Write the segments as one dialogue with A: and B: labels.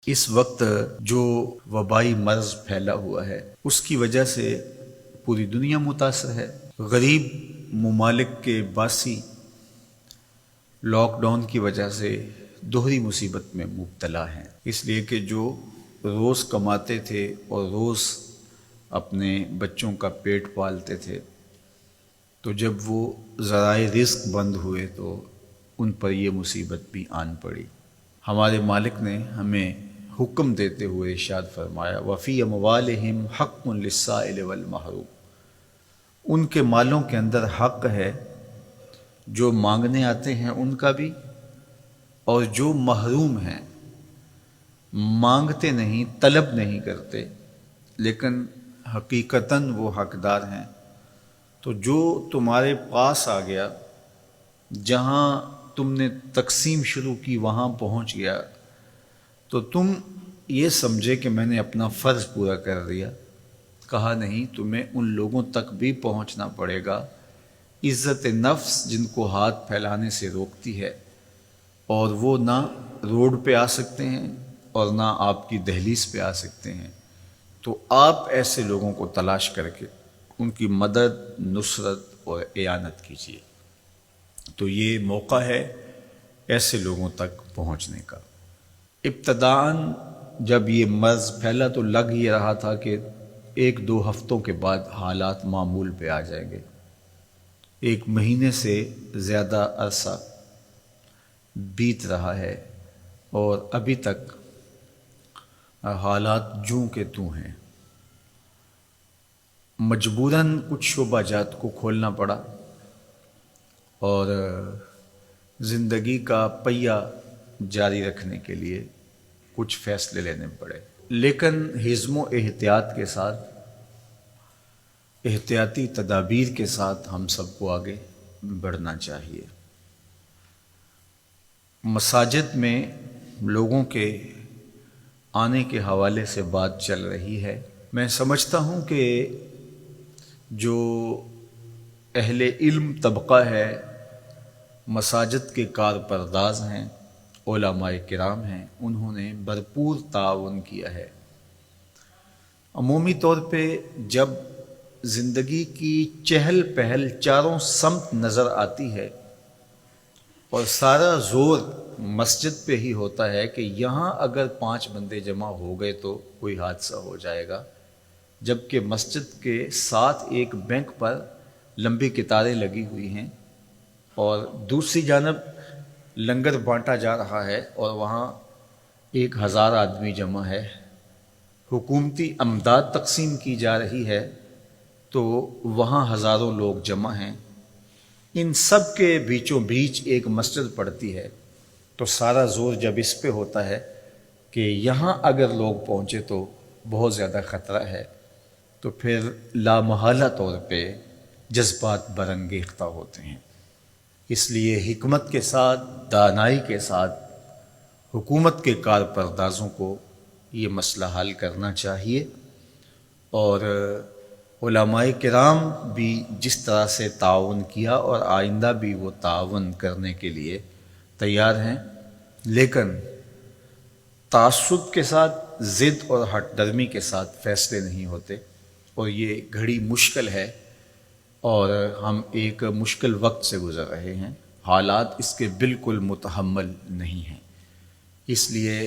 A: اس وقت جو وبائی مرض پھیلا ہوا ہے اس کی وجہ سے پوری دنیا متاثر ہے۔ غریب ممالک کے باسی لاک ڈاؤن کی وجہ سے دوہری مصیبت میں مبتلا ہیں، اس لیے کہ جو روز کماتے تھے اور روز اپنے بچوں کا پیٹ پالتے تھے، تو جب وہ ذرائع رزق بند ہوئے تو ان پر یہ مصیبت بھی آن پڑی۔ ہمارے مالک نے ہمیں حکم دیتے ہوئے ارشاد فرمایا وَفِي أَمْوَالِهِمْ حَقٌّ لِلسَّائِلِ وَالْمَحْرُومِ، ان کے مالوں کے اندر حق ہے، جو مانگنے آتے ہیں ان کا بھی، اور جو محروم ہیں، مانگتے نہیں، طلب نہیں کرتے لیکن حقیقتاً وہ حقدار ہیں، تو جو تمہارے پاس آ گیا، جہاں تم نے تقسیم شروع کی وہاں پہنچ گیا، تو تم یہ سمجھے کہ میں نے اپنا فرض پورا کر دیا۔ کہا نہیں، تمہیں ان لوگوں تک بھی پہنچنا پڑے گا، عزت نفس جن کو ہاتھ پھیلانے سے روکتی ہے، اور وہ نہ روڈ پہ آ سکتے ہیں اور نہ آپ کی دہلیز پہ آ سکتے ہیں، تو آپ ایسے لوگوں کو تلاش کر کے ان کی مدد، نصرت اور اعانت کیجیے۔ تو یہ موقع ہے ایسے لوگوں تک پہنچنے کا۔ ابتداً جب یہ مرض پھیلا تو لگ یہ رہا تھا کہ 1-2 ہفتوں کے بعد حالات معمول پہ آ جائیں گے۔ 1 مہینے سے زیادہ عرصہ بیت رہا ہے اور ابھی تک حالات جوں کے توں ہیں۔ مجبوراً کچھ شعبہ جات کو کھولنا پڑا اور زندگی کا پہیہ جاری رکھنے کے لیے کچھ فیصلے لینے پڑے، لیکن حزم و احتیاط کے ساتھ، احتیاطی تدابیر کے ساتھ ہم سب کو آگے بڑھنا چاہیے۔ مساجد میں لوگوں کے آنے کے حوالے سے بات چل رہی ہے۔ میں سمجھتا ہوں کہ جو اہل علم طبقہ ہے، مساجد کے کارپرداز ہیں، علماء کرام ہیں، انہوں نے بھرپور تعاون کیا ہے۔ عمومی طور پہ جب زندگی کی چہل پہل چاروں سمت نظر آتی ہے اور سارا زور مسجد پہ ہی ہوتا ہے کہ یہاں اگر 5 بندے جمع ہو گئے تو کوئی حادثہ ہو جائے گا، جبکہ مسجد کے ساتھ ایک بینک پر لمبی قطاریں لگی ہوئی ہیں اور دوسری جانب لنگر بانٹا جا رہا ہے اور وہاں 1000 آدمی جمع ہے، حکومتی امداد تقسیم کی جا رہی ہے تو وہاں ہزاروں لوگ جمع ہیں۔ ان سب کے بیچوں بیچ ایک مسجد پڑتی ہے، تو سارا زور جب اس پہ ہوتا ہے کہ یہاں اگر لوگ پہنچے تو بہت زیادہ خطرہ ہے، تو پھر لامحالہ طور پہ جذبات برانگیختہ ہوتے ہیں۔ اس لیے حکمت کے ساتھ، دانائی کے ساتھ حکومت کے کارپردازوں کو یہ مسئلہ حل کرنا چاہیے، اور علماء کرام بھی جس طرح سے تعاون کیا اور آئندہ بھی وہ تعاون کرنے کے لیے تیار ہیں، لیکن تعصب کے ساتھ، ضد اور ہٹ درمی کے ساتھ فیصلے نہیں ہوتے، اور یہ گھڑی مشکل ہے اور ہم ایک مشکل وقت سے گزر رہے ہیں، حالات اس کے بالکل متحمل نہیں ہیں۔ اس لیے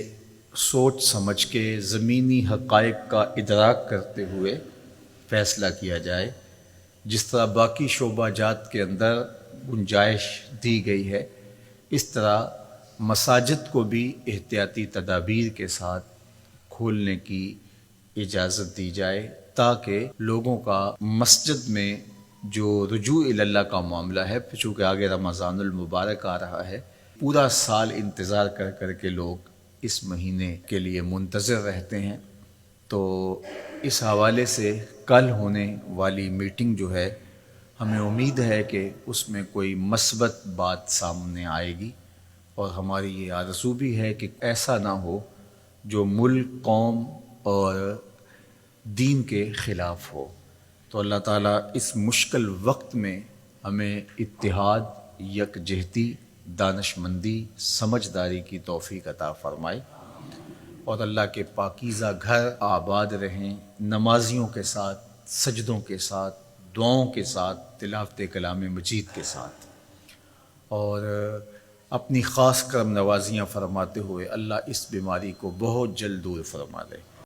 A: سوچ سمجھ کے زمینی حقائق کا ادراک کرتے ہوئے فیصلہ کیا جائے، جس طرح باقی شعبہ جات کے اندر گنجائش دی گئی ہے، اس طرح مساجد کو بھی احتیاطی تدابیر کے ساتھ کھولنے کی اجازت دی جائے، تاکہ لوگوں کا مسجد میں جو رجوع اللہ کا معاملہ ہے، چونکہ آگے رمضان المبارک آ رہا ہے، پورا سال انتظار کر کر کے لوگ اس مہینے کے لیے منتظر رہتے ہیں، تو اس حوالے سے کل ہونے والی میٹنگ جو ہے، ہمیں امید ہے کہ اس میں کوئی مثبت بات سامنے آئے گی، اور ہماری یہ آرزو بھی ہے کہ ایسا نہ ہو جو ملک، قوم اور دین کے خلاف ہو۔ تو اللہ تعالیٰ اس مشکل وقت میں ہمیں اتحاد، یکجہتی، دانشمندی، سمجھداری کی توفیق عطا فرمائے۔ اور اللہ کے پاکیزہ گھر آباد رہیں، نمازیوں کے ساتھ، سجدوں کے ساتھ، دعاؤں کے ساتھ، تلاوت کلام مجید کے ساتھ، اور اپنی خاص کرم نوازیاں فرماتے ہوئے اللہ اس بیماری کو بہت جلد دور فرما دے۔